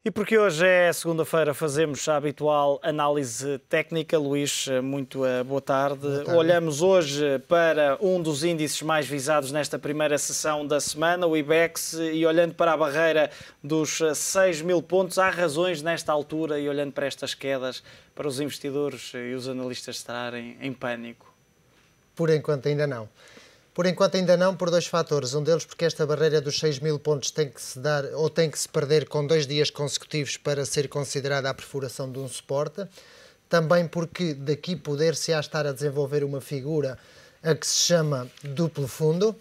E porque hoje é segunda-feira, fazemos a habitual análise técnica. Luís, muito boa tarde. Olhamos hoje para um dos índices mais visados nesta primeira sessão da semana, o IBEX, e olhando para a barreira dos 6.000 pontos, há razões nesta altura, e olhando para estas quedas, para os investidores e os analistas estarem em pânico? Por enquanto ainda não. Por enquanto ainda não, por dois fatores. Um deles porque esta barreira dos 6.000 pontos tem que se dar ou tem que se perder com 2 dias consecutivos para ser considerada a perfuração de um suporte. Também porque daqui poder-se-á estar a desenvolver uma figura a que se chama duplo fundo.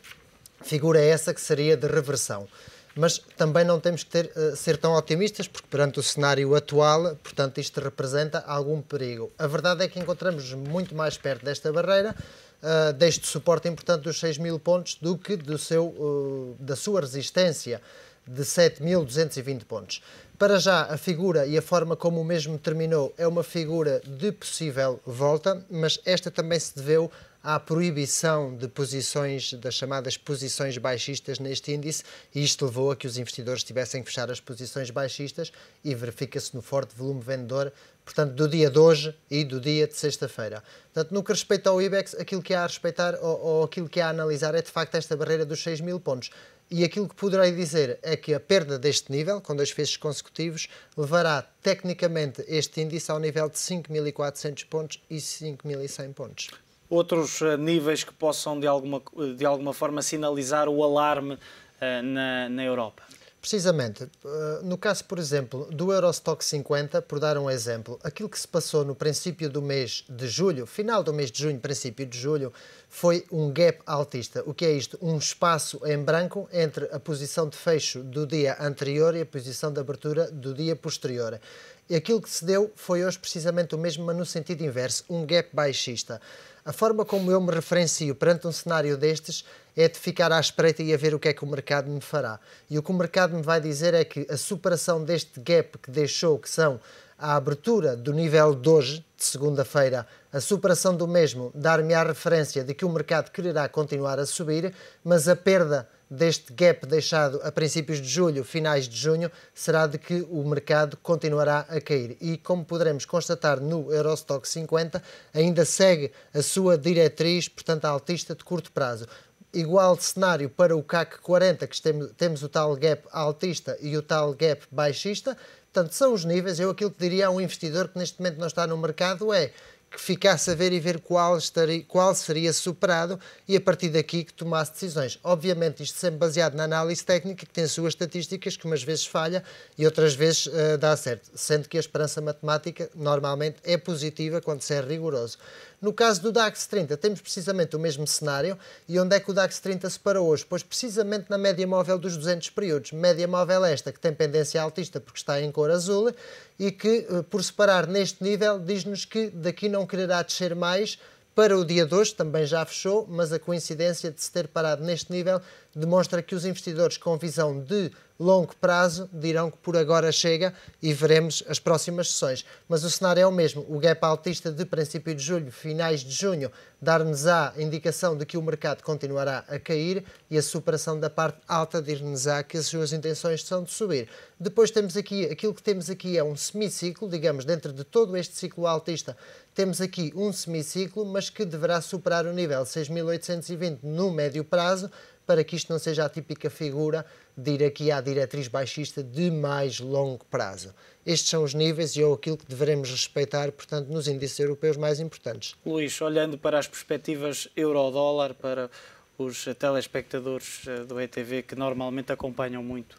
Figura essa que seria de reversão. Mas também não temos que ser tão otimistas, porque perante o cenário atual, portanto, isto representa algum perigo. A verdade é que encontramos muito mais perto desta barreira, deste suporte importante dos 6.000 pontos, do que da sua resistência de 7.220 pontos. Para já, a figura e a forma como o mesmo terminou é uma figura de possível volta, mas esta também se deveu à proibição de posições, das chamadas posições baixistas neste índice, e isto levou a que os investidores tivessem que fechar as posições baixistas, e verifica-se no forte volume vendedor, portanto, do dia de hoje e do dia de sexta-feira. Portanto, no que respeita ao IBEX, aquilo que há a respeitar ou aquilo que há a analisar é de facto esta barreira dos 6.000 pontos. E aquilo que poderei dizer é que a perda deste nível, com 2 vezes consecutivos, levará tecnicamente este índice ao nível de 5.400 pontos e 5.100 pontos. Outros níveis que possam de alguma forma sinalizar o alarme na Europa? Precisamente. No caso, por exemplo, do Eurostock 50, por dar um exemplo, aquilo que se passou no princípio do mês de julho, final do mês de junho, princípio de julho, foi um gap altista. O que é isto? Um espaço em branco entre a posição de fecho do dia anterior e a posição de abertura do dia posterior. E aquilo que se deu foi hoje precisamente o mesmo, mas no sentido inverso, um gap baixista. A forma como eu me referencio perante um cenário destes é de ficar à espreita e a ver o que é que o mercado me fará. E o que o mercado me vai dizer é que a superação deste gap que deixou, que são a abertura do nível de hoje, de segunda-feira, a superação do mesmo, dar-me a referência de que o mercado quererá continuar a subir, mas a perda deste gap deixado a princípios de julho, finais de junho, será de que o mercado continuará a cair. E como poderemos constatar no Eurostock 50, ainda segue a sua diretriz, portanto, altista de curto prazo. Igual cenário para o CAC 40, que temos o tal gap altista e o tal gap baixista. Portanto, são os níveis. Eu aquilo que diria a um investidor que neste momento não está no mercado é que ficasse a ver e ver qual seria superado e a partir daqui que tomasse decisões. Obviamente isto sempre baseado na análise técnica, que tem as suas estatísticas, que umas vezes falha e outras vezes dá certo, sendo que a esperança matemática normalmente é positiva quando se é rigoroso. No caso do DAX 30 temos precisamente o mesmo cenário. E onde é que o DAX 30 se parou hoje? Pois precisamente na média móvel dos 200 períodos. Média móvel esta que tem pendência altista porque está em cor azul e que, por se parar neste nível, diz-nos que daqui não quererá descer mais. Para o dia de hoje também já fechou, mas a coincidência de se ter parado neste nível demonstra que os investidores com visão de longo prazo dirão que por agora chega e veremos as próximas sessões. Mas o cenário é o mesmo. O gap altista de princípio de julho, finais de junho, dar-nos a indicação de que o mercado continuará a cair e a superação da parte alta dir-nos-á que as suas intenções são de subir. Depois temos aqui, aquilo que temos aqui é um semiciclo, digamos, dentro de todo este ciclo altista, temos aqui um semiciclo, mas que deverá superar o nível 6.820 no médio prazo, para que isto não seja a típica figura de ir aqui à diretriz baixista de mais longo prazo. Estes são os níveis e é aquilo que devemos respeitar, portanto, nos índices europeus mais importantes. Luís, olhando para as perspectivas euro-dólar, para os telespectadores do ETV que normalmente acompanham muito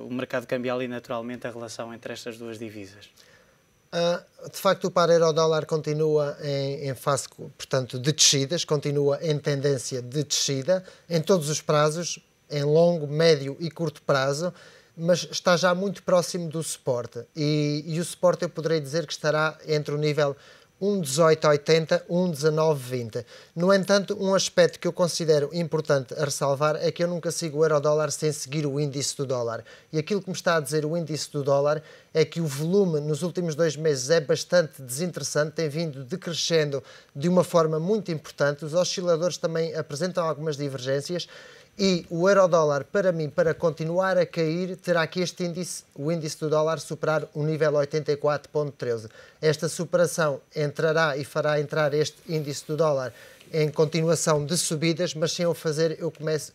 o mercado cambial e, naturalmente, a relação entre estas duas divisas. De facto, o par euro-dólar continua em fase, portanto, de descidas, continua em tendência de descida, em todos os prazos, em longo, médio e curto prazo, mas está já muito próximo do suporte. E o suporte eu poderei dizer que estará entre o nível 1,1880, 1,1920. No entanto, um aspecto que eu considero importante a ressalvar é que eu nunca sigo o euro-dólar sem seguir o índice do dólar. E aquilo que me está a dizer o índice do dólar é que o volume nos últimos 2 meses é bastante desinteressante, tem vindo decrescendo de uma forma muito importante. Os osciladores também apresentam algumas divergências E o euro-dólar, para mim, para continuar a cair, terá que este índice, o índice do dólar, superar o nível 84,13. Esta superação entrará e fará entrar este índice do dólar em continuação de subidas, mas sem o fazer,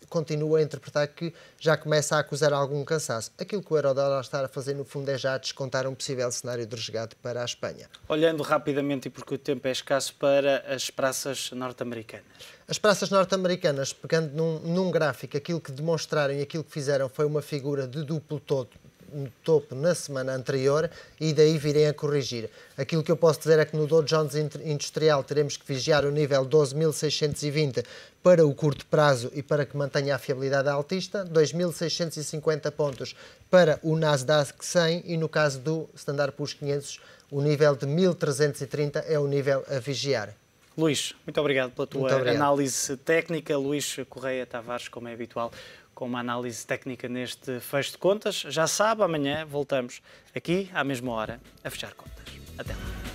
continuo a interpretar que já começa a acusar algum cansaço. Aquilo que o euro-dólar está a fazer, no fundo, é já descontar um possível cenário de resgate para a Espanha. Olhando rapidamente, e porque o tempo é escasso, para as praças norte-americanas. As praças norte-americanas, pegando num gráfico, aquilo que demonstraram e aquilo que fizeram foi uma figura de duplo topo na semana anterior e daí virem a corrigir. Aquilo que eu posso dizer é que no Dow Jones Industrial teremos que vigiar o nível 12.620 para o curto prazo e para que mantenha a fiabilidade altista, 2.650 pontos para o Nasdaq 100 e no caso do Standard Poor's 500 o nível de 1.330 é o nível a vigiar. Luís, muito obrigado pela tua análise técnica. Luís Correia Tavares, como é habitual, com uma análise técnica neste fecho de contas. Já sabe, amanhã voltamos aqui à mesma hora a fechar contas. Até lá.